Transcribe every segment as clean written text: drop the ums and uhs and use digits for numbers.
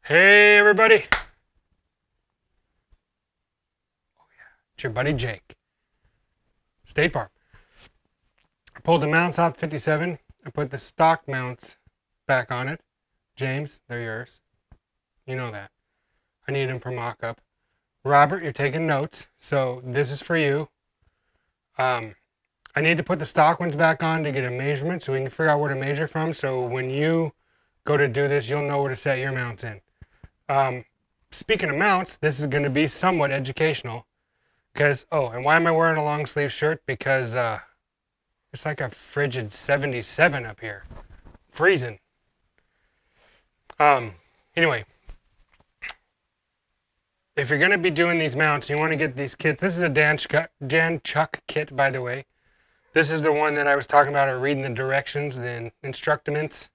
Hey everybody! Oh yeah, it's your buddy Jake. State Farm. I pulled the mounts off 57. I put the stock mounts back on it. James, they're yours. You know that. I need them for mock-up. Robert, you're taking notes, so this is for you. I need to put the stock ones back on to get a measurement so we can figure out where to measure from, so when you go to do this, you'll know where to set your mounts in. Speaking of mounts, this is going to be somewhat educational. Because, and why am I wearing a long sleeve shirt? Because it's like a frigid 77 up here. Freezing. Anyway, if you're going to be doing these mounts, you want to get these kits. This is a Dan Chuck kit, by the way. This is the one that I was talking about, reading the directions, the instructions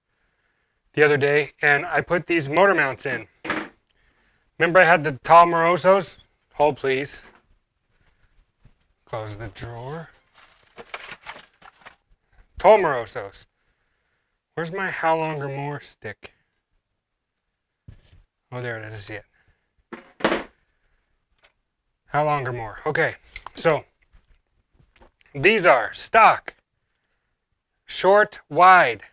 the other day. And I put these motor mounts in. Remember I had the tall Morosos? Hold, please. Close the drawer. Tall Morosos. Where's my how long or more stick? Oh, there it is. I see it. How long or more. Okay, so these are stock, short, wide.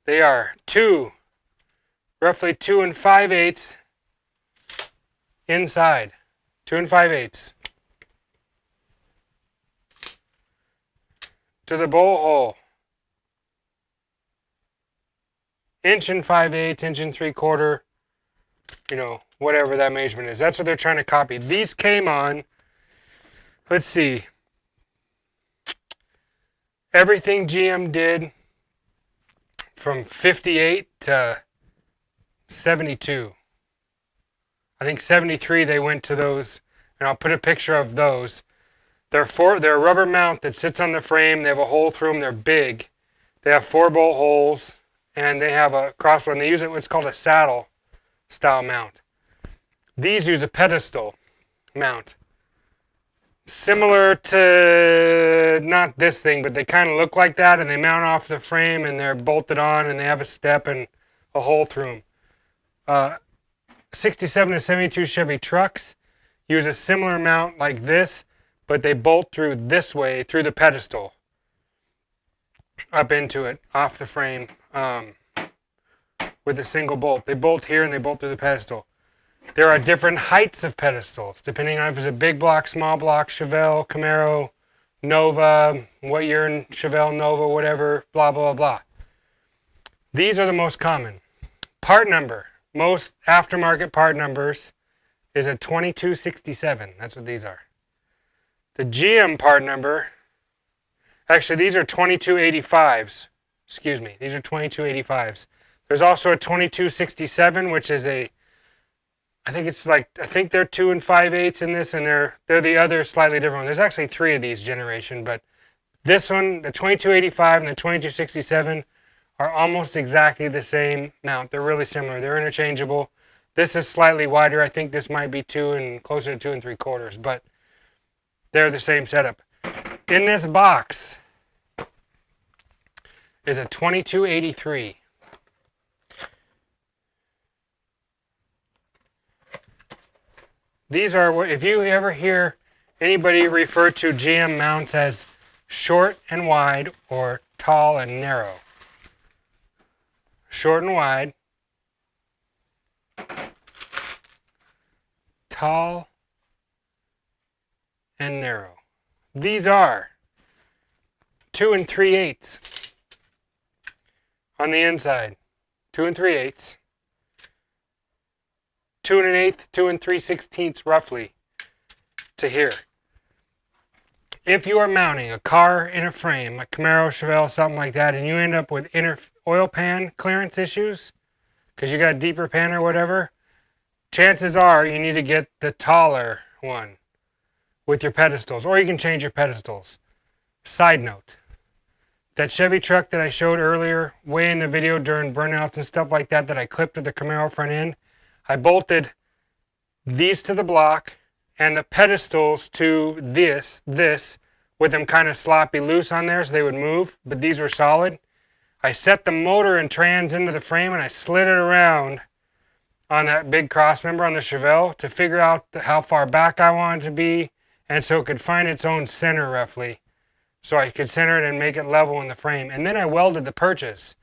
They are roughly 2 5/8 inside. 2 5/8. To the bowl hole. 1 5/8, 1 3/4, whatever that measurement is. That's what they're trying to copy. These came on, let's see, everything GM did from 58 to 72. I think 73 they went to those, and I'll put a picture of those. They're a rubber mount that sits on the frame. They have a hole through them. They're big. They have 4 bolt holes, and they have a crossbar. And they use what's called a saddle style mount. These use a pedestal mount. Similar to, not this thing, but they kind of look like that, and they mount off the frame, and they're bolted on, and they have a step and a hole through them. 67 to 72 Chevy trucks use a similar mount like this, but they bolt through this way, through the pedestal, up into it, off the frame, with a single bolt. They bolt here and they bolt through the pedestal. There are different heights of pedestals, depending on if it's a big block, small block, Chevelle, Camaro, Nova, what year in Chevelle, Nova, whatever, blah, blah, blah. These are the most common. Part number, most aftermarket part numbers is a 2267. That's what these are. The GM part number, actually these are 2285s. Excuse me, these are 2285s. There's also a 2267, which is I think they're 2 5/8 in this, and they're the other slightly different one. There's actually 3 of these generation, but this one, the 2285 and the 2267, are almost exactly the same mount. They're really similar. They're interchangeable. This is slightly wider. I think this might be closer to 2 3/4, but they're the same setup. In this box is a 2283. These are, if you ever hear anybody refer to GM mounts as short and wide or tall and narrow. Short and wide, tall and narrow. These are 2 3/8 on the inside. 2 3/8. 2 1/8, 2 3/16 roughly to here. If you are mounting a car in a frame, a Camaro, Chevelle, something like that, and you end up with inner oil pan clearance issues because you got a deeper pan or whatever, chances are you need to get the taller one with your pedestals, or you can change your pedestals. Side note, that Chevy truck that I showed earlier, way in the video during burnouts and stuff like that I clipped to the Camaro front end, I bolted these to the block and the pedestals to this with them kind of sloppy loose on there so they would move, but these were solid. I set the motor and trans into the frame and I slid it around on that big cross member on the Chevelle to figure out how far back I want it to be, and so it could find its own center roughly. So I could center it and make it level in the frame. And then I welded the purchase.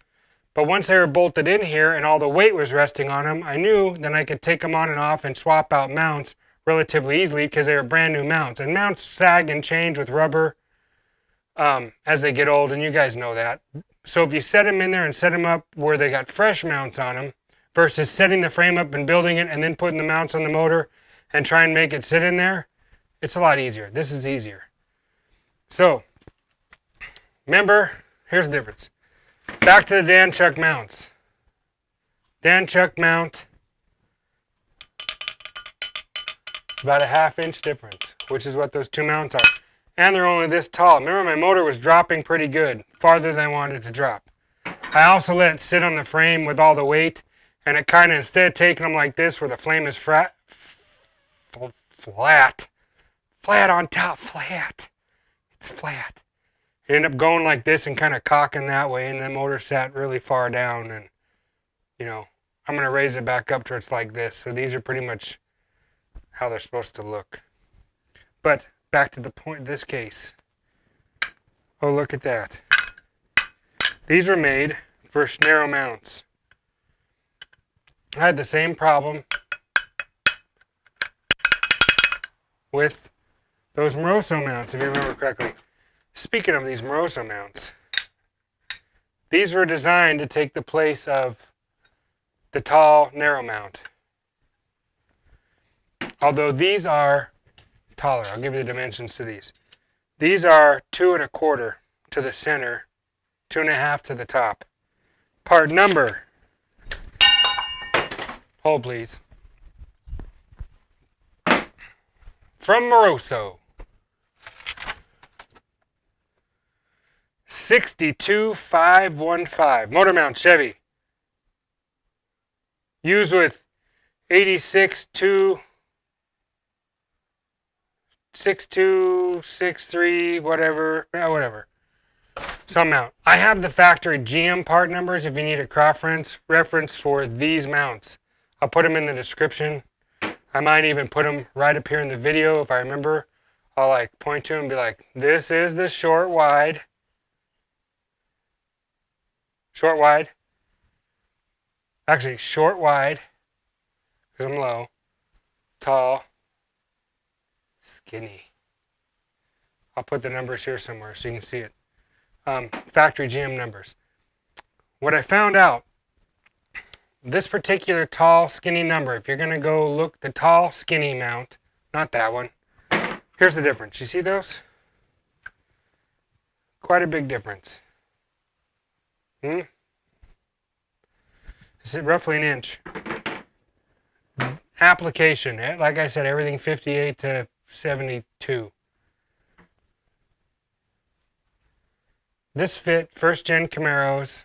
But once they were bolted in here and all the weight was resting on them, I knew then I could take them on and off and swap out mounts relatively easily because they were brand new mounts. And mounts sag and change with rubber as they get old, and you guys know that. So if you set them in there and set them up where they got fresh mounts on them versus setting the frame up and building it and then putting the mounts on the motor and try and make it sit in there, it's a lot easier. This is easier. So remember, here's the difference. Back to the Dan Chuck mounts. Dan Chuck mount, about a 1/2 inch difference, which is what those two mounts are. And they're only this tall. Remember, my motor was dropping pretty good, farther than I wanted it to drop. I also let it sit on the frame with all the weight, and it kind of, instead of taking them like this where the flame is flat on top, flat. It's flat. It ended up going like this and kind of cocking that way, and the motor sat really far down, and I'm going to raise it back up to where it's like this. So these are pretty much how they're supposed to look. But back to the point in this case. Oh, look at that. These were made for narrow mounts. I had the same problem with those Moroso mounts, if you remember correctly. Speaking of these Moroso mounts, these were designed to take the place of the tall, narrow mount. Although these are taller. I'll give you the dimensions to these. These are 2 1/4 to the center, 2 1/2 to the top. Part number. Hold please. From Moroso. 62515. Motor mount Chevy. Used with 86.2 6263 whatever some mount. I have the factory GM part numbers if you need a cross reference for these mounts. I'll put them in the description. I might even put them right up here in the video if I remember. I'll like point to them and be like, this is the short wide, actually short wide because I'm low, tall, skinny. I'll put the numbers here somewhere so you can see it. Factory GM numbers. What I found out, this particular tall, skinny number, if you're going to go look the tall, skinny mount, not that one, here's the difference. You see those? Quite a big difference. This is roughly an inch. Application, like I said, everything 58 to 72. This fit first gen Camaros,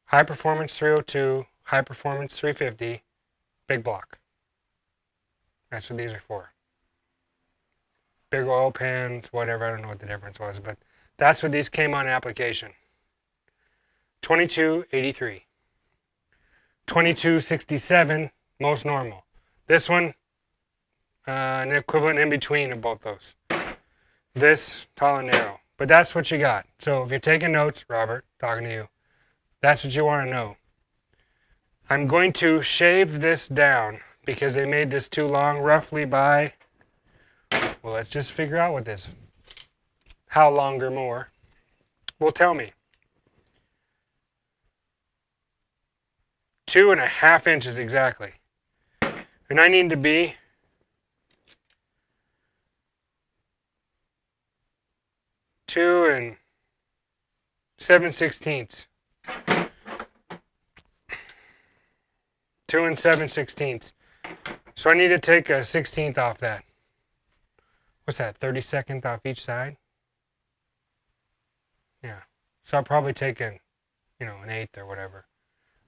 high performance 302, high performance 350, big block. That's what these are for. Big oil pans, whatever, I don't know what the difference was, but that's what these came on application. 2283. 2267, most normal. This one, an equivalent in between of both those. This, tall and narrow. But that's what you got. So if you're taking notes, Robert, talking to you, that's what you want to know. I'm going to shave this down because they made this too long, roughly by, well, let's just figure out what this, how long or more will tell me. 2 1/2 inches exactly. And I need to be 2 7/16. 2 7/16. So I need to take a 16th off that. What's that, 32nd off each side? Yeah. So I'll probably take an 1/8 or whatever.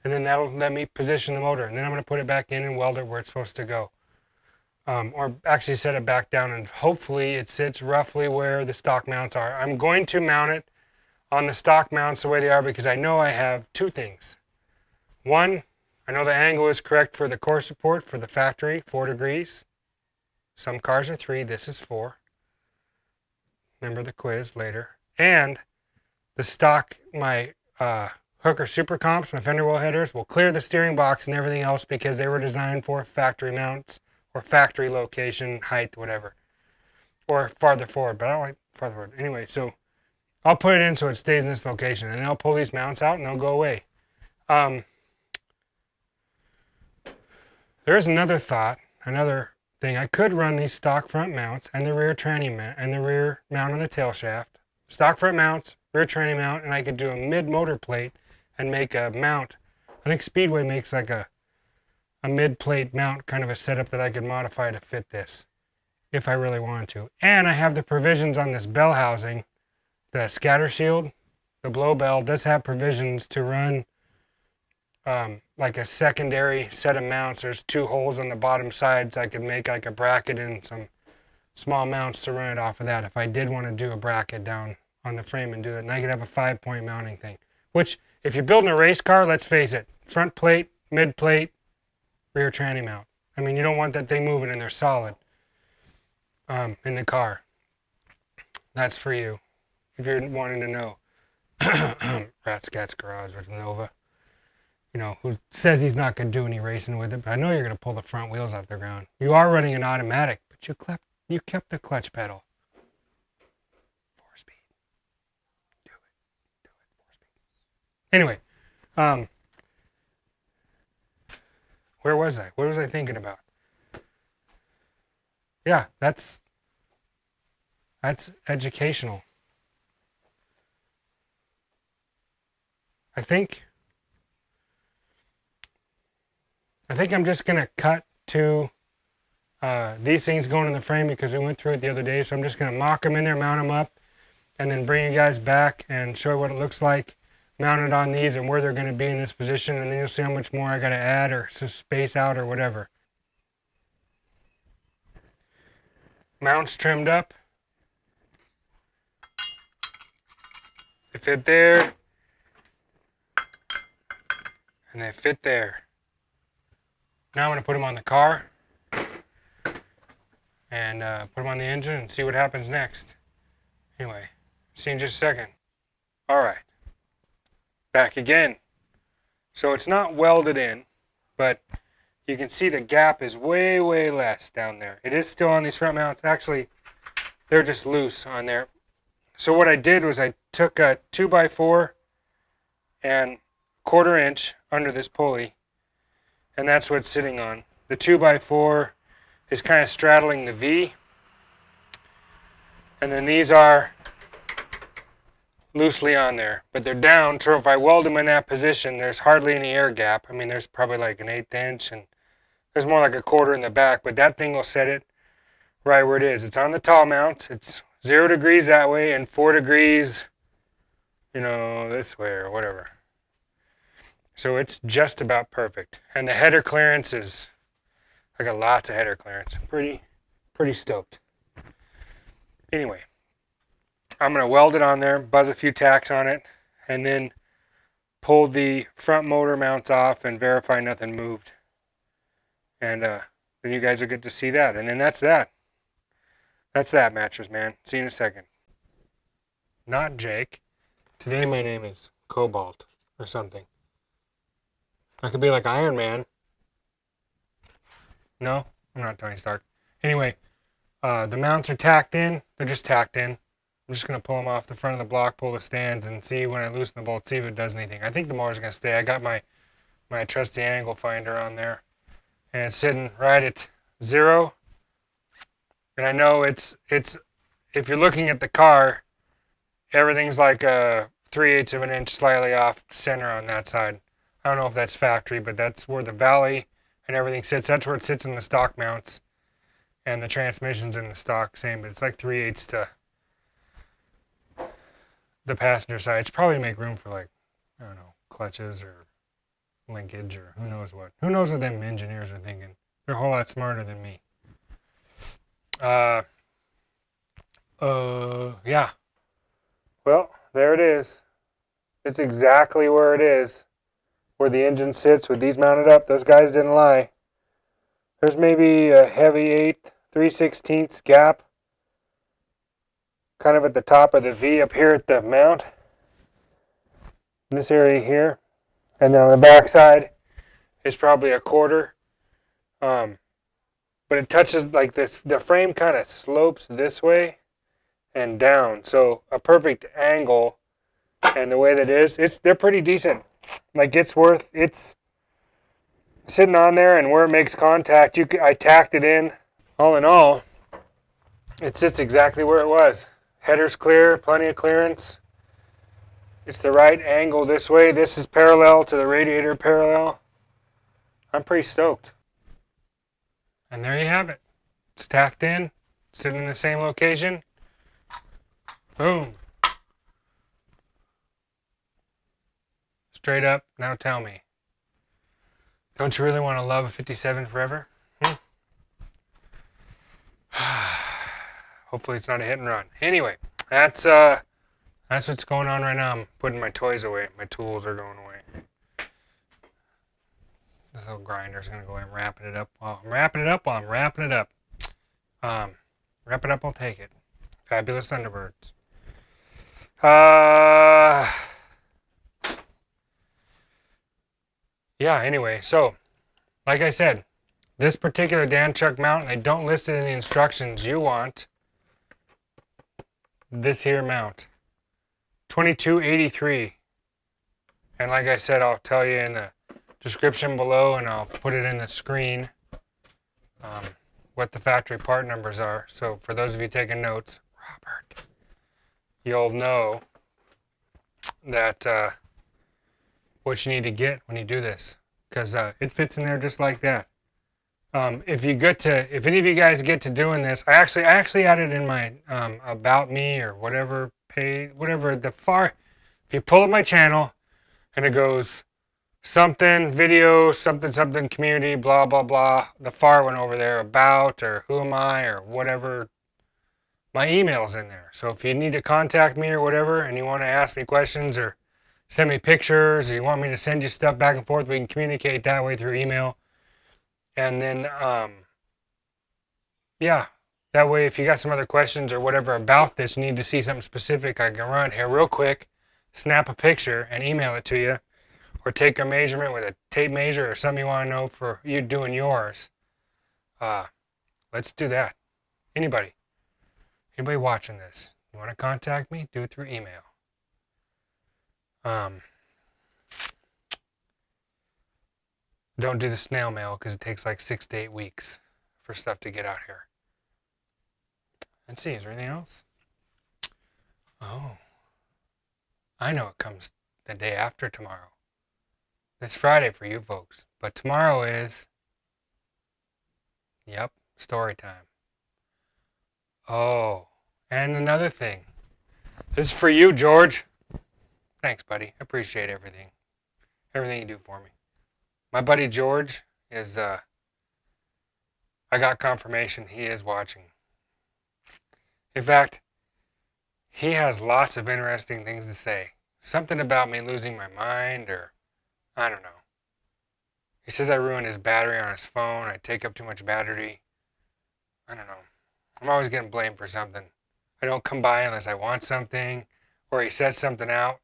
And then that'll let me position the motor. And then I'm going to put it back in and weld it where it's supposed to go. Or actually set it back down, and hopefully it sits roughly where the stock mounts are. I'm going to mount it on the stock mounts the way they are because I know I have two things. One, I know the angle is correct for the core support for the factory, 4 degrees. Some cars are 3, this is 4. Remember the quiz later. And the stock, my Hooker Super Comps, my fender well headers, will clear the steering box and everything else because they were designed for factory mounts or factory location, height, whatever. Or farther forward, but I don't like farther forward. Anyway, so I'll put it in so it stays in this location, and I'll pull these mounts out and they'll go away. There's another thought, another thing. I could run these stock front mounts and the rear tranny mount and the rear mount on the tail shaft. Stock front mounts, rear tranny mount, and I could do a mid motor plate and make a mount. I think Speedway makes like a mid plate mount kind of a setup that I could modify to fit this if I really wanted to. And I have the provisions on this bell housing. The scatter shield, the blow bell, does have provisions to run like a secondary set of mounts. There's 2 holes on the bottom sides. I could make like a bracket and some small mounts to run it off of that if I did want to do a bracket down on the frame and do it. And I could have a 5-point mounting thing, which if you're building a race car, let's face it, front plate, mid plate, rear tranny mount. I mean, you don't want that thing moving and they're solid in the car. That's for you if you're wanting to know. Rat's Cat's Garage with Nova, you know, who says he's not going to do any racing with it, but I know you're going to pull the front wheels off the ground. You are running an automatic, but you kept the clutch pedal. 4-speed. Do it, 4-speed. Anyway, where was I? What was I thinking about? Yeah, that's educational. I think I'm just going to cut to these things going in the frame because we went through it the other day. So I'm just going to mock them in there, mount them up, and then bring you guys back and show you what it looks like mounted on these and where they're going to be in this position. And then you'll see how much more I got to add or space out or whatever. Mounts trimmed up. They fit there. And they fit there. Now I'm going to put them on the car and put them on the engine and see what happens next. Anyway, see you in just a second. All right, back again. So it's not welded in, but you can see the gap is way, way less down there. It is still on these front mounts. Actually, they're just loose on there. So what I did was I took a 2x4 and 1/4 inch under this pulley, and that's what it's sitting on. The 2x4 is kind of straddling the V, and then these are loosely on there, but they're down, so if I weld them in that position, there's hardly any air gap. I mean, there's probably like an 1/8 inch, and there's more like a 1/4 in the back, but that thing will set it right where it is. It's on the tall mount. It's 0 degrees that way and 4 degrees, you know, this way or whatever. So it's just about perfect. And the header clearance is, I got lots of header clearance. Pretty stoked. Anyway, I'm going to weld it on there, buzz a few tacks on it, and then pull the front motor mounts off and verify nothing moved. And then you guys will get to see that. And then that's that. That's that, Matchers Man. See you in a second. Not Jake. Today my name is Cobalt or something. I could be like Iron Man. No, I'm not Tony Stark. Anyway, the mounts are tacked in. They're just tacked in. I'm just going to pull them off the front of the block, pull the stands, and see when I loosen the bolt, see if it does anything. I think the motor's going to stay. I got my trusty angle finder on there, and it's sitting right at 0. And I know it's if you're looking at the car, everything's like a 3/8 of an inch slightly off center on that side. I don't know if that's factory, but that's where the valley and everything sits. That's where it sits in the stock mounts, and the transmission's in the stock, same, but it's like 3/8 to the passenger side. It's probably to make room for, like, I don't know, clutches or linkage or who knows what. Who knows what them engineers are thinking? They're a whole lot smarter than me. Yeah. Well, there it is. It's exactly where it is. where the engine sits with these mounted up. Those guys didn't lie. There's maybe a heavy 8 3/16 gap kind of at the top of the V up here at the mount. In this area here. And then on the back side is probably a 1/4. But it touches like this. The frame kind of slopes this way and down. So a perfect angle. And the way that it is, they're pretty decent. Like it's sitting on there, and where it makes contact, I tacked it in. All in all, it sits exactly where it was. Header's clear, plenty of clearance. It's the right angle this way. This is parallel to the radiator parallel. I'm pretty stoked. And there you have it. It's tacked in, sitting in the same location. Boom. Straight up, now tell me. Don't you really want to love a 57 forever? Hopefully it's not a hit and run. Anyway, that's what's going on right now. I'm putting my toys away. My tools are going away. This little grinder's going to go away. I'm wrapping it up while I'm wrapping it up. Wrap it up, I'll take it. Fabulous Thunderbirds. Yeah, anyway, so, like I said, this particular Dan Chuck mount, I don't list it in the instructions. You want this here mount. 2283. And like I said, I'll tell you in the description below, and I'll put it in the screen what the factory part numbers are. So for those of you taking notes, Robert, you'll know that what you need to get when you do this, because it fits in there just like that. If any of you guys get to doing this, I actually added in my about me or whatever page, whatever if you pull up my channel and it goes something video, something community, blah blah blah, the far one over there, about or who am I or whatever, my email's in there. So if you need to contact me or whatever, and you want to ask me questions or send me pictures, or you want me to send you stuff back and forth, we can communicate that way through email. And then, yeah, that way if you got some other questions or whatever about this, you need to see something specific, I can run here real quick, snap a picture and email it to you, or take a measurement with a tape measure or something you want to know for you doing yours. Let's do that. Anybody watching this, you want to contact me, do it through email. Don't do the snail mail because it takes like 6 to 8 weeks for stuff to get out here. Let's see, is there anything else? Oh, I know it comes the day after tomorrow. It's Friday for you folks, but tomorrow is, yep, story time. Oh, and another thing. This is for you, George. Thanks, buddy. I appreciate everything you do for me. My buddy George is, I got confirmation he is watching. In fact, he has lots of interesting things to say. Something about me losing my mind, or I don't know. He says I ruined his battery on his phone. I take up too much battery. I don't know. I'm always getting blamed for something. I don't come by unless I want something, or he sets something out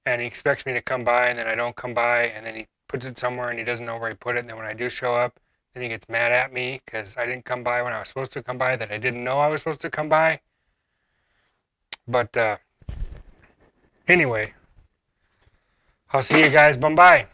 and he expects me to come by, and then I don't come by, and then he puts it somewhere and he doesn't know where he put it, and then when I do show up, then he gets mad at me because I didn't come by when I was supposed to come by, that I didn't know I was supposed to come by. But anyway, I'll see you guys. Bye-bye.